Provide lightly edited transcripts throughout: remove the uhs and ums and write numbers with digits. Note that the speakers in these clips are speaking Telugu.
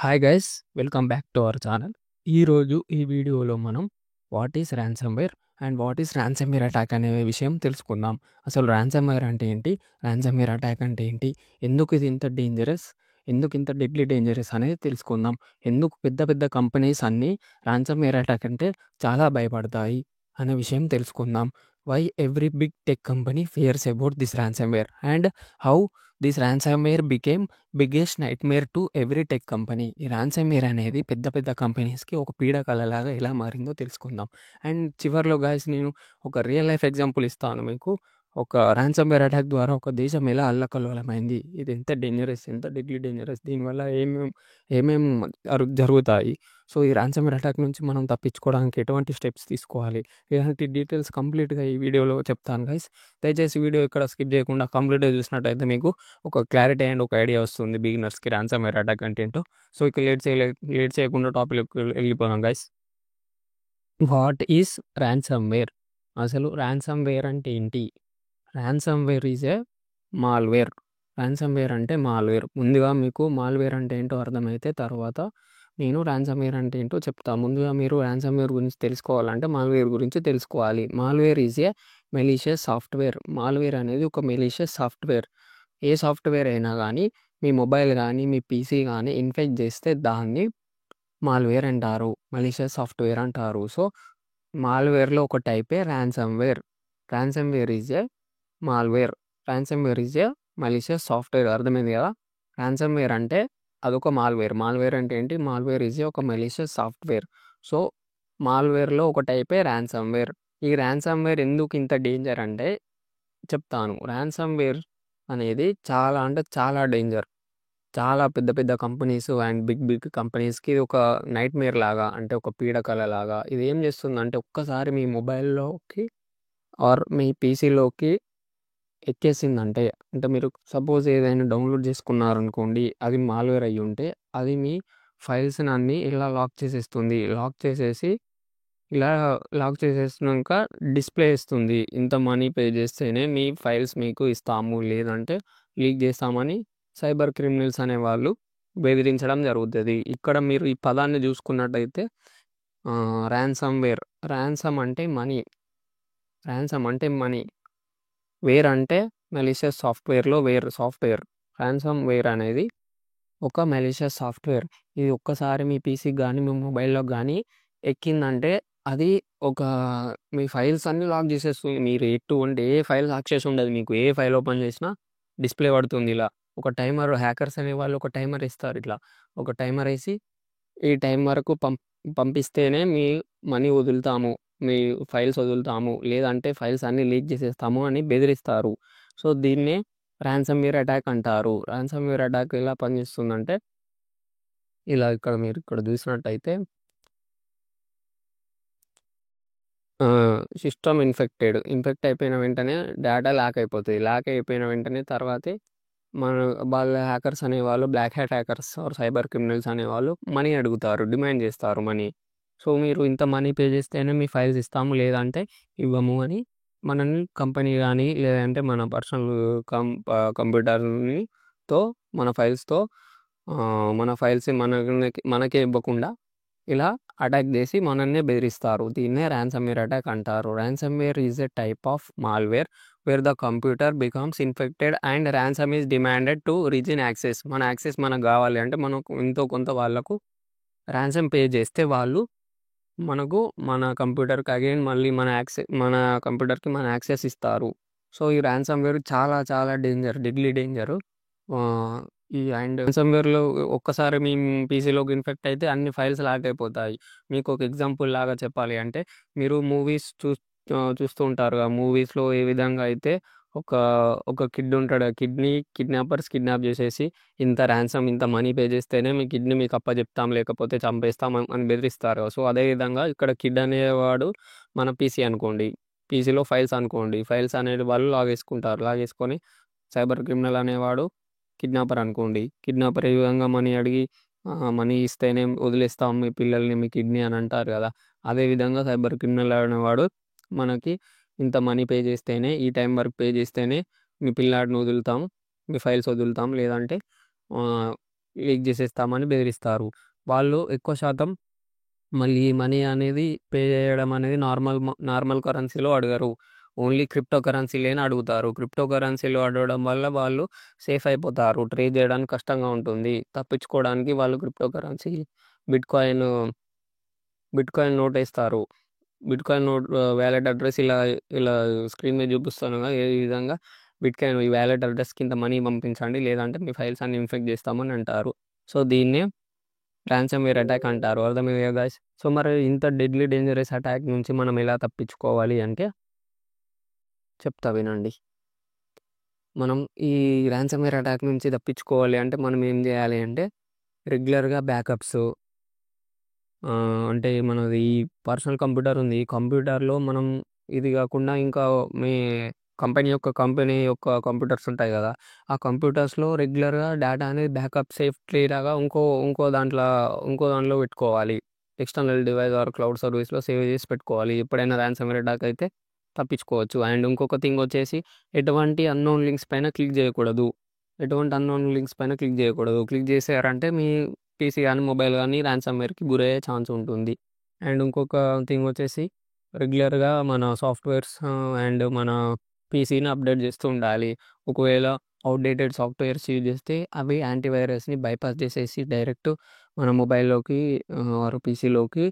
Hi guys, welcome back to our channel. ఈరోజు ఈ వీడియోలో మనం what is ransomware and what is ransomware attack అనే విషయం తెలుసుకుందాం. అసలు ర్యాన్సమ్‌వేర్ అంటే ఏంటి? ర్యాన్సమ్‌వేర్ అటాక్ అంటే ఏంటి? ఎందుకు ఇది ఇంత డేంజరస్? ఎందుకు ఇంత డెడ్లీ డేంజరస్ అనేది తెలుసుకుందాం. ఎందుకు పెద్ద పెద్ద కంపెనీస్ అన్నీ ర్యాన్సమ్‌వేర్ అటాక్ అంటే చాలా భయపడతాయి అనే విషయం తెలుసుకుందాం. Why every big tech company fears about this ransomware and how this ransomware became biggest nightmare to every tech company. ఈ ర్యాన్సమ్‌వేర్ అనేది పెద్ద పెద్ద కంపెనీస్‌కి ఒక పీడకలలాగా ఎలా మారిందో తెలుసుకుందాం. అండ్ చివర్లో గైస్ నేను ఒక రియల్ లైఫ్ ఎగ్జాంపుల్ ఇస్తాను మీకు. ఒక ర్యాన్సమ్‌వేర్ అటాక్ ద్వారా ఒక దేశం ఎలా అల్లకల్లోలమైంది. ఇది ఎంత డేంజరస్, ఎంత డెడ్లీ డేంజరస్, దీనివల్ల ఏమేం జరుగుతాయి. సో, ఈ ర్యాన్సమ్‌వేర్ అటాక్ నుంచి మనం తప్పించుకోవడానికి ఎటువంటి స్టెప్స్ తీసుకోవాలి. ఇలాంటి డీటెయిల్స్ కంప్లీట్‌గా ఈ వీడియోలో చెప్తాను గైస్. దయచేసి వీడియో ఎక్కడ స్కిప్ చేయకుండా కంప్లీట్‌గా చూసినట్టయితే మీకు ఒక క్లారిటీ అండ్ ఒక ఐడియా వస్తుంది బిగినర్స్‌కి ర్యాన్సమ్‌వేర్ అటాక్ అంటే ఏంటో. సో, ఇక లేట్ చేయకుండా టాపిక్‌లోకి వెళ్ళిపోదాం గైస్. What is ransomware? అసలు ర్యాన్సమ్‌వేర్ అంటే ఏంటి? Ransomware is a malware. Ransomware అంటే మాల్‌వేర్. ముందుగా మీకు మాల్‌వేర్ అంటే ఏంటో అర్థమైతే తర్వాత నేను ర్యాన్సమ్‌వేర్ అంటే ఏంటో చెప్తా. ముందుగా మీరు ర్యాన్సమ్‌వేర్ గురించి తెలుసుకోవాలంటే మాల్‌వేర్ గురించి తెలుసుకోవాలి. Malware is a malicious software. Malware అనేది ఒక మెలీషియస్ సాఫ్ట్‌వేర్. ఏ సాఫ్ట్‌వేర్ అయినా గానీ మీ మొబైల్ గానీ, మీ పీసీ గానీ ఇన్ఫెక్ట్ చేస్తే దాన్ని మాల్‌వేర్ అంటారు. మలీషియస్ సాఫ్ట్‌వేర్ అంటారు. సో, మాల్‌వేర్‌లో ఒక టైపే ransomware. Ransomware is a malware. Ransomware is a malicious software. అర్థమైంది గదా! ర్యాన్సమ్‌వేర్ అంటే అదొక మాల్‌వేర్. మాల్‌వేర్ అంటే ఏంటి? మాల్‌వేర్ ఈజ్ ఏ ఒక మలీషియస్ సాఫ్ట్‌వేర్. సో, మాల్‌వేర్‌లో ఒక టైపే ర్యాన్సమ్‌వేర్. ఈ ర్యాన్సమ్‌వేర్ ఎందుకు ఇంత డేంజర్ అంటే చెప్తాను. ర్యాన్సమ్‌వేర్ అనేది చాలా అంటే చాలా డేంజర్. చాలా పెద్ద పెద్ద కంపెనీస్ అండ్ బిగ్ బిగ్ కంపెనీస్‌కి ఇది ఒక నైట్‌మేర్ లాగా, అంటే ఒక పీడకలలాగా. ఇది ఏం చేస్తుందంటే ఒక్కసారి మీ మొబైల్‌లోకి ఆర్ మీ పీసీలోకి ఎక్కేసిందంటే, అంటే మీరు సపోజ్ ఏదైనా డౌన్‌లోడ్ చేసుకున్నారనుకోండి, అది మాల్‌వేర్ అయ్యుంటే, అది మీ ఫైల్స్‌నన్నీ ఇలా లాక్ చేసేస్తుంది. ఇలా లాక్ చేసేసినంక డిస్‌ప్లే ఇస్తుంది. ఇంత మనీ పే చేస్తేనే మీ ఫైల్స్ మీకు ఇస్తాము. లేదంటే లీక్ చేస్తామని సైబర్ క్రిమినల్స్ అనేవాళ్ళు బెదిరించడం జరుగుతది. ఇక్కడ మీరు ఈ పదాన్ని చూసుకున్నట్టయితే ర్యాన్సమ్‌వేర్. ర్యాన్సమ్ అంటే మనీ. ర్యాన్సమ్ అంటే మనీ. వేర్ అంటే మెలీషియస్ సాఫ్ట్‌వేర్‌లో సాఫ్ట్‌వేర్. ర్యాన్సమ్‌వేర్ అనేది ఒక మెలీషియస్ సాఫ్ట్‌వేర్. ఇది ఒక్కసారి మీ పీసీకి గానీ, మీ మొబైల్‌లోకి గానీ ఎక్కిందంటే అది ఒక మీ ఫైల్స్ అన్నీ లాక్ జేసేస్తుంది. మీరు ఎటువంటి ఏ ఫైల్ యాక్సెస్ ఉండదు మీకు. ఏ ఫైల్ ఓపెన్ చేసినా డిస్‌ప్లే పడుతుంది ఇలా. ఒక టైమర్, హ్యాకర్స్ అనేవాళ్ళు ఒక టైమర్ ఇస్తారు ఇట్లా. ఒక టైమర్ ఏసి ఈ టైం వరకు పంపిస్తేనే మీ మనీ వదులుతాము. మీ ఫైల్స్ వదులుతాము. లేదంటే ఫైల్స్ అన్నీ లీక్ చేసేస్తాము అని బెదిరిస్తారు. సో, దీన్నే ర్యాన్సమ్‌వేర్ అటాక్ అంటారు. ర్యాన్సమ్‌వేర్ అటాక్ ఎలా పనిచేస్తుందంటే, ఇలా మీరు ఇక్కడ చూసినట్టయితే సిస్టమ్ ఇన్ఫెక్ట్ అయిపోయిన వెంటనే డేటా లాక్ అయిపోతది. లాక్ అయిపోయిన వెంటనే తర్వాతే మన వాళ్ళ హ్యాకర్స్ అనేవాళ్ళు, black hat hackers or cyber criminals అనేవాళ్ళు మనీ అడుగుతారు. డిమాండ్ చేస్తారు మనీ. సో, మీరు ఇంత మనీ పే చేస్తేనే మీ ఫైల్స్ ఇస్తాము. లేదంటే ఇవ్వము అని మనల్ని కంపెనీ గానీ, లేదంటే మన పర్సనల్ కంప్యూటర్‌ని తో మన ఫైల్స్‌తో మన ఫైల్స్ మనకే ఇవ్వకుండా ఇలా అటాక్ చేసి మనల్నే బెదిరిస్తారు. దీన్నే ర్యాన్సమ్‌వేర్ అటాక్ అంటారు. Ransomware is a type of malware wear the computer becomes infected and ransom is demanded to రీజిన్ access. మన యాక్సెస్ మనకు గావాలి అంటే మనకు ఎంతో కొంత వాళ్ళకు ర్యాన్సమ్ పే చేస్తే వాళ్ళు మనకు మన కంప్యూటర్‌కి అగైన్ మళ్ళీ మన కంప్యూటర్‌కి మన యాక్సెస్ ఇస్తారు. సో, ఈ ర్యాన్సమ్‌వేర్ చాలా చాలా డేంజర్. Deadly danger. ఆహ్, ఈ అండ్ ర్యాన్సమ్‌వేర్‌లో ఒక్కసారి మీ పీసీలోకి ఇన్ఫెక్ట్ అయితే అన్ని ఫైల్స్ లాక్ అయిపోతాయి. మీకొక ఎగ్జాంపుల్ లాగా చెప్పాలి అంటే మీరు మూవీస్ చూస్తూ ఉంటారుగా. మూవీస్‌లో ఏ విధంగా అయితే ఒక ఒక కిడ్ ఉంటాడు. ఆ కిడ్‌ని కిడ్నాపర్స్ కిడ్నాప్ చేసేసి ఇంత మనీ పే చేస్తేనే మీ కిడ్‌ని మీకు అప్పజెప్తాం, లేకపోతే చంపేస్తాం అని బెదిరిస్తారు. సో, అదే విధంగా ఇక్కడ కిడ్ అనేవాడు మన పీసీ అనుకోండి. పీసీలో ఫైల్స్ అనుకోండి. ఫైల్స్ అనేది వాళ్ళు లాగేసుకుంటారు. లాగేసుకొని సైబర్ క్రిమినల్ అనేవాడు కిడ్నాపర్ అనుకోండి. కిడ్నాపర్ ఏ విధంగా మనీ అడిగి మనీ ఇస్తేనే వదిలేస్తాం మీ పిల్లల్ని, మీ కిడ్‌ని అని అంటారు గదా! అదే విధంగా సైబర్ క్రిమినల్ అనేవాడు మనకి ఇంత మనీ పే చేస్తేనే, ఈ టైం వరకు పే చేస్తేనే మీ పిల్లాడిని వదులుతాం. మీ ఫైల్స్ వదులుతాం. లేదంటే ఆహ్ లీక్ చేసేస్తామని బెదిరిస్తారు. వాళ్ళు ఎక్కువ శాతం మళ్ళీ మనీ అనేది పే చేయడం అనేది నార్మల్ కరెన్సీలో అడగరు. ఓన్లీ క్రిప్టో కరెన్సీ‌లేనే అడుగుతారు. క్రిప్టో కరెన్సీలో అడగడం వల్ల వాళ్ళు సేఫ్ అయిపోతారు. ట్రేస్ చేయడానికి కష్టంగా ఉంటుంది. తప్పించుకోవడానికి వాళ్ళు క్రిప్టో కరెన్సీ బిట్‌కాయిన్ బిట్‌కాయిన్ నోటేస్తారు. బిట్‌కాయిన్ వాలెట్ అడ్రెస్ ఇలా స్క్రీన్ మీద చూపిస్తాను కదా! ఈ విధంగా బిట్‌కాయిన్ ఈ వాలెట్ అడ్రెస్‌కి ఇంత మనీ పంపించండి. లేదంటే మీ ఫైల్స్ అన్నీ ఇన్ఫెక్ట్ చేస్తామని అంటారు. సో, దీన్నే రాన్సమ్‌వేర్ అటాక్ అంటారు. అర్థమైందా గైస్? సో, మరి ఇంత డెడ్లీ డేంజరస్ అటాక్ నుంచి మనం ఎలా తప్పించుకోవాలి అంటే చెప్తా వినండి. మనం ఈ రాన్సమ్‌వేర్ అటాక్ నుంచి తప్పించుకోవాలి అంటే మనం ఏం చేయాలి అంటే రెగ్యులర్‌గా బ్యాకప్స్ అంటే మనది ఈ పర్సనల్ కంప్యూటర్ ఉంది. ఈ కంప్యూటర్‌లో మనం ఇది గాకుండా ఇంకా మీ కంపెనీ యొక్క కంప్యూటర్స్ ఉంటాయి గదా! ఆ కంప్యూటర్స్‌లో రెగ్యులర్‌గా డేటా అనేది బ్యాకప్ సేఫ్‌లీ లాగా ఇంకో దాంట్లో పెట్టుకోవాలి. ఎక్స్టర్నల్ డివైస్ ఆర్ క్లౌడ్ సర్వీస్‌లో సేవ్ చేసి పెట్టుకోవాలి. ఎప్పుడైనా రాన్సమ్‌వేర్ అటాక్ అయితే తప్పించుకోవచ్చు. అండ్ ఇంకొక థింగ్ వచ్చేసి ఎటువంటి అన్‌నోన్ లింక్స్ పైన క్లిక్ చేయకూడదు. ఎటువంటి అన్‌నోన్ లింక్స్ పైన క్లిక్ చేయకూడదు. క్లిక్ చేశారంటే మీ పీసీ గానీ, మొబైల్ గానీ రాన్సమ్‌వేర్‌కి గురయ్యే ఛాన్స్ ఉంటుంది. అండ్ ఇంకొక థింగ్ వచ్చేసి రెగ్యులర్‌గా మన సాఫ్ట్‌వేర్స్ అండ్ మన పీసీని అప్డేట్ చేస్తూ ఉండాలి. ఒకవేళ ఔట్‌డేటెడ్ సాఫ్ట్‌వేర్స్ యూజ్ చేస్తే అవి యాంటీవైరస్‌ని బైపాస్ చేసేసి డైరెక్ట్ మన మొబైల్‌లోకి ఆర్ పీసీలోకి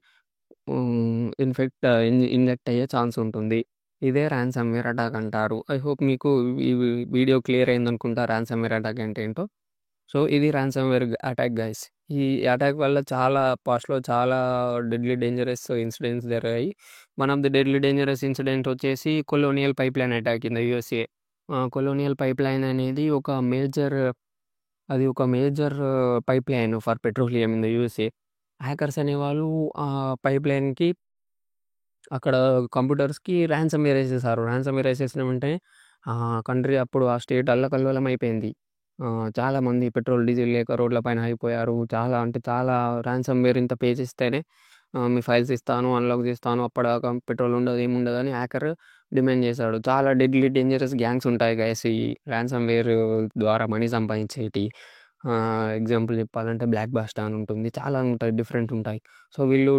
ఇంజెక్ట్ అయ్యే ఛాన్స్ ఉంటుంది. ఇదే రాన్సమ్‌వేర్ అటాక్ అంటారు. ఐ హోప్ మీకు ఈ వీడియో క్లియర్ అయిందనుకుంటా రాన్సమ్‌వేర్ అటాక్ అంటే ఏంటో. సో, ఇది రాన్సమ్‌వేర్ అటాక్ గైస్. ఈ అటాక్ వల్ల పాస్ట్‌లో చాలా డెడ్లీ డేంజరస్ ఇన్సిడెంట్స్ జరిగాయి. One of the deadly dangerous incident వచ్చేసి colonial pipeline attack in the USA. Colonial pipeline అనేది ఒక major pipeline for petroleum in the USA. Hackers అనేవాళ్ళు ఆ పైప్‌లైన్‌కి అక్కడ కంప్యూటర్స్‌కి రాన్సమ్‌వేర్ ఏసేశారు. రాన్సమ్‌వేర్ ఏసేసిన వెంటనే కంట్రీ అప్పుడు ఆ స్టేట్ అల్లకల్లోలం అయిపోయింది. చాలామంది పెట్రోల్, డీజిల్ లేక రోడ్ల పైన ఆగిపోయారు. చాలా అంటే చాలా రాన్సమ్‌వేర్ ఇంత పే చేస్తేనే మీ ఫైల్స్ ఇస్తాను, అన్‌లాక్ చేస్తాను. అప్పటిదాకా పెట్రోల్ ఉండదు, ఏముండదని హ్యాకర్ డిమాండ్ చేశాడు. చాలా డెడ్లీ డేంజరస్ గ్యాంగ్స్ ఉంటాయి గైస్ ఈ రాన్సమ్‌వేర్ ద్వారా మనీ సంపాదించేటియి. ఎగ్జాంపుల్ చెప్పాలంటే బ్లాక్ బాస్టా అని ఉంటుంది. చాలా ఉంటాయి, డిఫరెంట్ ఉంటాయి. సో, వీళ్ళు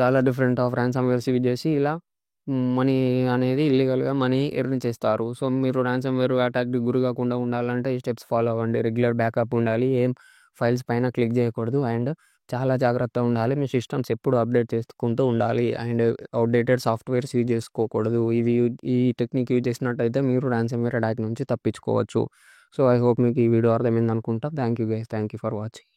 చాలా డిఫరెంట్ ఆఫ్ రాన్సమ్‌వేర్స్ యూజ్ చేసి ఇలా మనీ అనేది ఇల్లీగల్‌గా మనీ ఎర్న్ చేస్తారు. సో, మీరు రాన్సమ్‌వేర్ అటాక్‌కి గురి కాకుండా ఉండాలంటే ఈ స్టెప్స్ ఫాలో అవ్వండి. రెగ్యులర్ బ్యాకప్ ఉండాలి. ఏం ఫైల్స్ పైన క్లిక్ చేయకూడదు. అండ్ చాలా జాగ్రత్తగా ఉండాలి. మీ సిస్టమ్స్ ఎప్పుడు అప్డేట్ చేసుకుంటూ ఉండాలి. అండ్ ఔట్‌డేటెడ్ సాఫ్ట్‌వేర్స్ యూజ్ చేసుకోకూడదు. ఈ టెక్నిక్ యూజ్ చేసినట్టయితే మీరు రాన్సమ్‌వేర్ అటాక్ నుంచి తప్పించుకోవచ్చు. సో, ఐ హోప్ మీకు ఈ వీడియో అర్థమైందనుకుంటా. Thank you guys. Thank you for watching.